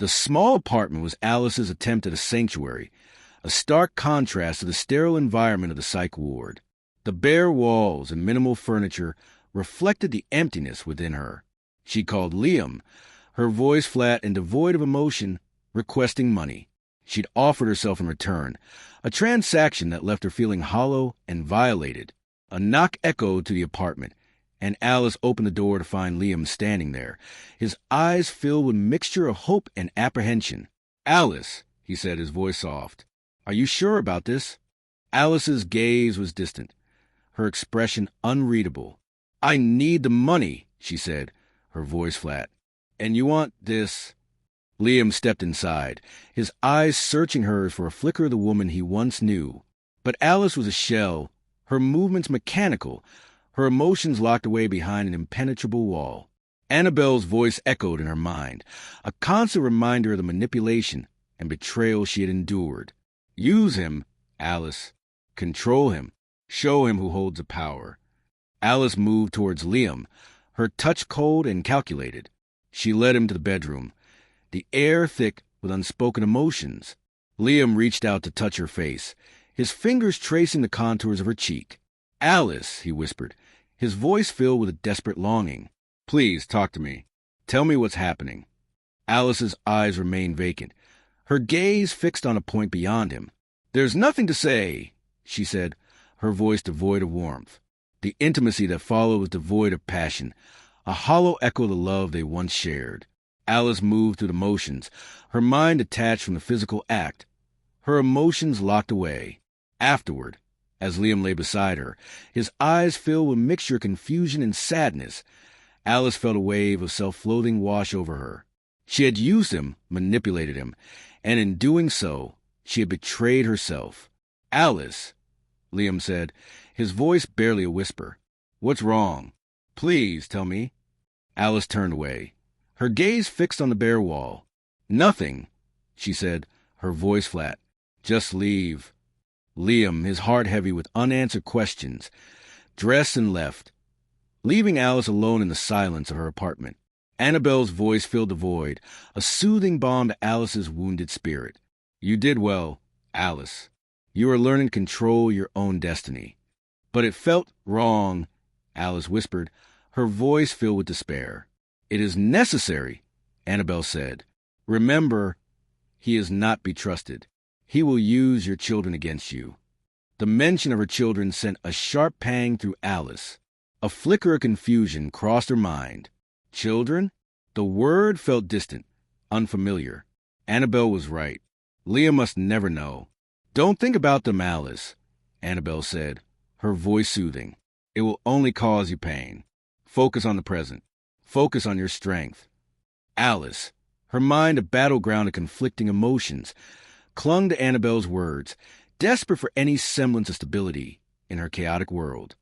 The small apartment was Alice's attempt at a sanctuary, a stark contrast to the sterile environment of the psych ward. The bare walls and minimal furniture reflected the emptiness within her. She called Liam, her voice flat and devoid of emotion, requesting money. She'd offered herself in return, a transaction that left her feeling hollow and violated. A knock echoed to the apartment, and Alice opened the door to find Liam standing there, his eyes filled with a mixture of hope and apprehension. "Alice," he said, his voice soft, "are you sure about this?" Alice's gaze was distant, her expression unreadable. "I need the money," she said, her voice flat. "And you want this?" Liam stepped inside, his eyes searching hers for a flicker of the woman he once knew. But Alice was a shell, her movements mechanical, her emotions locked away behind an impenetrable wall. Annabelle's voice echoed in her mind, a constant reminder of the manipulation and betrayal she had endured. "Use him, Alice. Control him. Show him who holds the power." Alice moved towards Liam, her touch cold and calculated. She led him to the bedroom, the air thick with unspoken emotions. Liam reached out to touch her face, his fingers tracing the contours of her cheek. "Alice," he whispered, his voice filled with a desperate longing. "Please, talk to me. Tell me what's happening." Alice's eyes remained vacant, her gaze fixed on a point beyond him. "There's nothing to say," she said, her voice devoid of warmth. The intimacy that followed was devoid of passion, a hollow echo of the love they once shared. Alice moved through the motions, her mind detached from the physical act, her emotions locked away. Afterward, as Liam lay beside her, his eyes filled with a mixture of confusion and sadness, Alice felt a wave of self-loathing wash over her. She had used him, manipulated him, and in doing so, she had betrayed herself. "Alice," Liam said, his voice barely a whisper. "What's wrong? Please tell me." Alice turned away, her gaze fixed on the bare wall. "Nothing," she said, her voice flat. "Just leave." Liam, his heart heavy with unanswered questions, dressed and left, leaving Alice alone in the silence of her apartment. Annabelle's voice filled the void, a soothing balm to Alice's wounded spirit. "You did well, Alice. You are learning to control your own destiny." "But it felt wrong," Alice whispered, her voice filled with despair. "It is necessary," Annabelle said. "Remember, he is not to be trusted. He will use your children against you." The mention of her children sent a sharp pang through Alice. A flicker of confusion crossed her mind. Children? The word felt distant, unfamiliar. Annabelle was right. Liam must never know. "Don't think about them, Alice," Annabelle said, her voice soothing. "It will only cause you pain. Focus on the present. Focus on your strength." Alice, her mind a battleground of conflicting emotions, clung to Annabelle's words, desperate for any semblance of stability in her chaotic world.